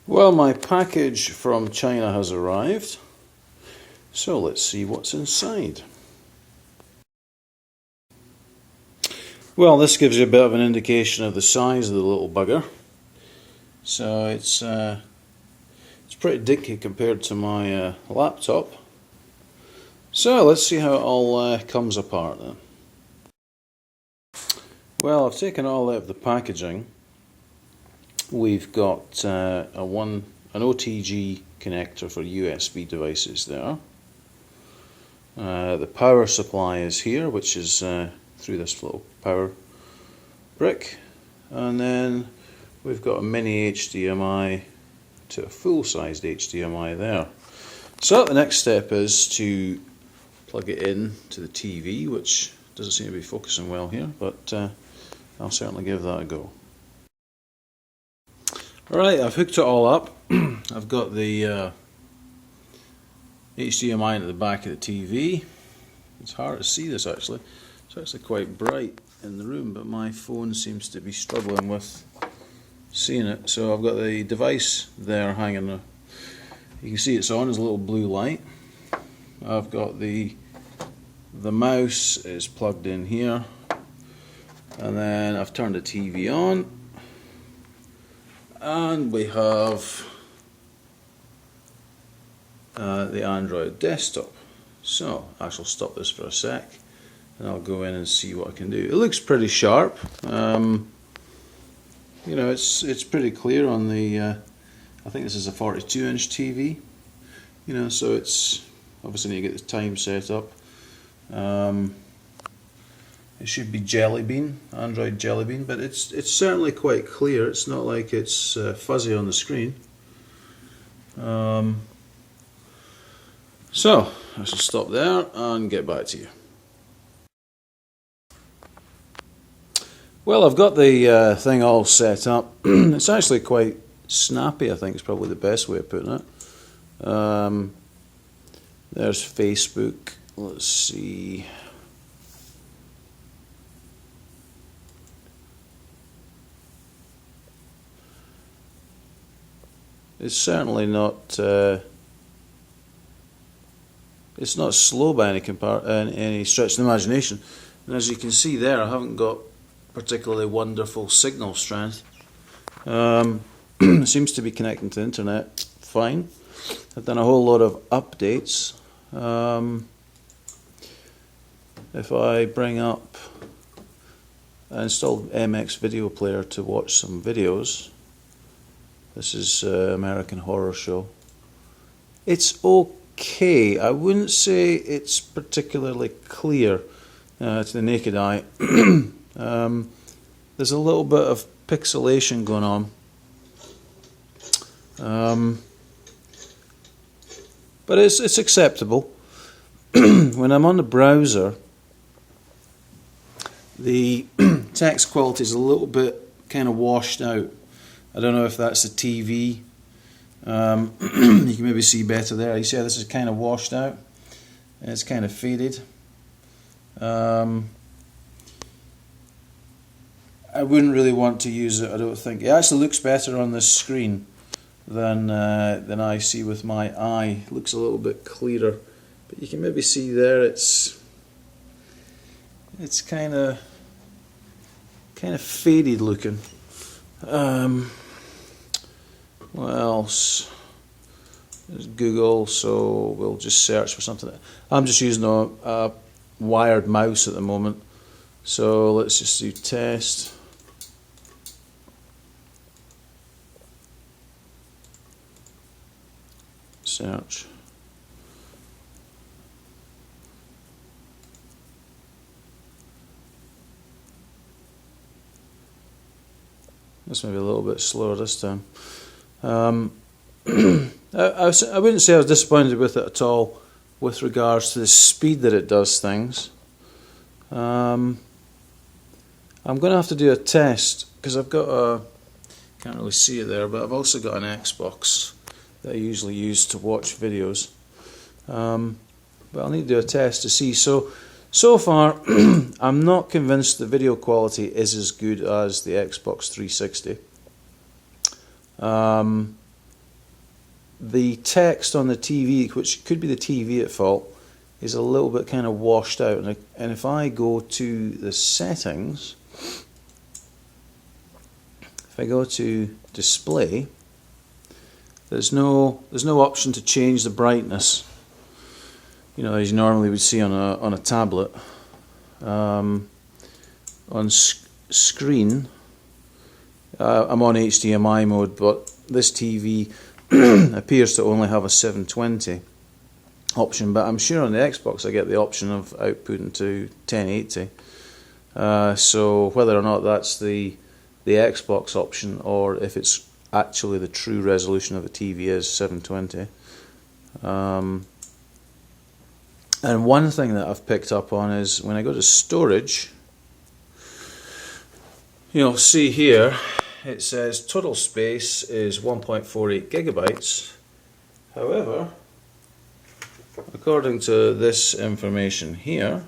Well, my package from China has arrived, so let's see what's inside. Well, this gives you a bit of an indication of the size of the little bugger. So it's pretty dicky compared to my laptop. So let's see how it all comes apart then. Well, I've taken all out of the packaging. We've got an OTG connector for USB devices there. The power supply is here, which is through this little power brick, and then we've got a mini HDMI to a full-sized HDMI there. So the next step is to plug it in to the TV, which doesn't seem to be focusing well here, but I'll certainly give that a go. Alright, I've hooked it all up. I've got the HDMI into the back of the TV. It's hard to see this actually. It's actually quite bright in the room, but my phone seems to be struggling with seeing it. So I've got the device there hanging. You can see it's on, there's a little blue light. I've got the mouse is plugged in here, and then I've turned the TV on. And we have the Android desktop. So I shall stop this for a sec and I'll go in and see what I can do. It looks pretty sharp. You know, it's pretty clear on the I think this is a 42-inch TV. You know, so it's obviously need to get the time set up. It should be Jelly Bean, Android Jelly Bean, but it's certainly quite clear. It's not like it's fuzzy on the screen. So I shall stop there and get back to you. Well, I've got the thing all set up. It's actually quite snappy, I think is probably the best way of putting it. There's Facebook. Let's see. It's certainly not. It's not slow by any stretch of the imagination. And as you can see there, I haven't got particularly wonderful signal strength. It seems to be connecting to the internet fine. I've done a whole lot of updates. If I bring up, I installed MX Video Player to watch some videos. This is American Horror Show. It's okay. I wouldn't say it's particularly clear to the naked eye. There's a little bit of pixelation going on. But it's acceptable. When I'm on the browser, the text quality is a little bit kind of washed out. I don't know if that's the TV. You can maybe see better there. You see how this is kind of washed out? And it's kind of faded. I wouldn't really want to use it, I don't think. It actually looks better on this screen than I see with my eye. It looks a little bit clearer. But you can maybe see there it's kind of faded looking. What else? There's Google, so we'll just search for something. I'm just using a wired mouse at the moment, so let's just do test. Search. This may be a little bit slower this time. I wouldn't say I was disappointed with it at all with regards to the speed that it does things. I'm going to have to do a test because I've got a, can't really see it there, but I've also got an Xbox that I usually use to watch videos. But I'll need to do a test to see. So far, I'm not convinced the video quality is as good as the Xbox 360. the text on the TV, which could be the TV at fault, is a little bit kind of washed out. And if I go to the settings, if I go to display, there's no option to change the brightness, you know, as you normally would see on a tablet. On screen, I'm on HDMI mode, but this TV appears to only have a 720 option, but I'm sure on the Xbox I get the option of outputting to 1080. So whether or not that's the Xbox option, or if it's actually the true resolution of the TV is 720. And one thing that I've picked up on is when I go to storage, you'll see here it says total space is 1.48 gigabytes. However, according to this information here,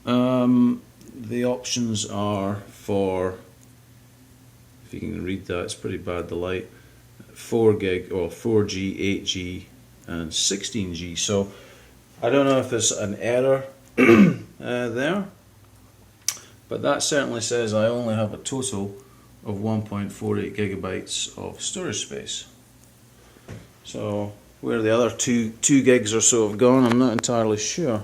the options are for, if you can read that, it's pretty bad, the light, 4 gig or 4G, 8G and 16G. So I don't know if there's an error there, but that certainly says I only have a total of 1.48 gigabytes of storage space. So where the other two gigs or so have gone, I'm not entirely sure.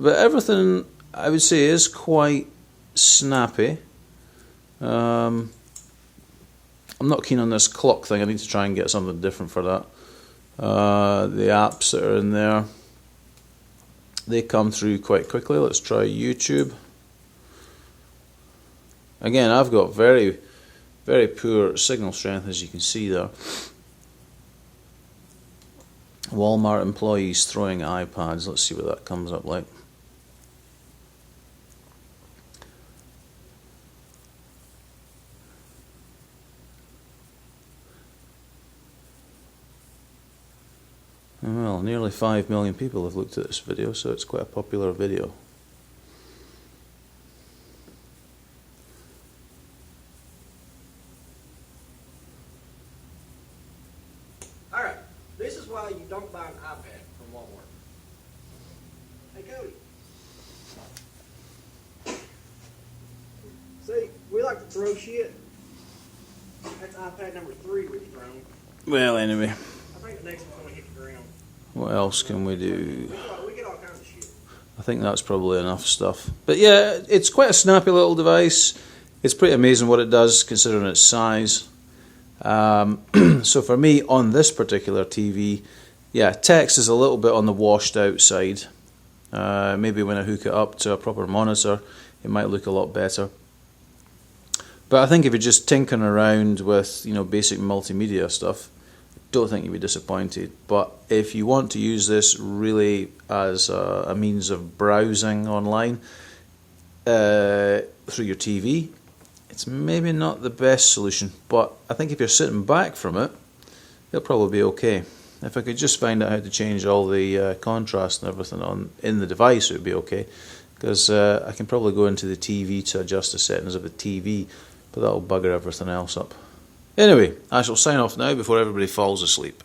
But everything, I would say, is quite snappy. I'm not keen on this clock thing. I need to try and get something different for that. The apps that are in there, they come through quite quickly. Let's try YouTube. Again, I've got very, very poor signal strength, as you can see there. Walmart employees throwing iPads. Let's see what that comes up like. Well, nearly 5 million people have looked at this video, so it's quite a popular video. Alright, this is why you don't buy an iPad from Walmart. Hey Cody. See, we like to throw shit. That's iPad number 3 we've thrown. Well, anyway, I think the next one's going to hit the ground. what else can we do? We get all kinds of shit. I think that's probably enough stuff. But yeah, it's quite a snappy little device. It's pretty amazing what it does considering its size. So for me, on this particular TV, yeah, text is a little bit on the washed out side. Maybe when I hook it up to a proper monitor, it might look a lot better. But I think if you're just tinkering around with, you know, basic multimedia stuff, don't think you'll be disappointed. But if you want to use this really as a means of browsing online through your TV, it's maybe not the best solution. But I think if you're sitting back from it, it'll probably be okay. If I could just find out how to change all the contrast and everything in the device, it would be okay. Because I can probably go into the TV to adjust the settings of the TV, but that'll bugger everything else up. Anyway, I shall sign off now before everybody falls asleep.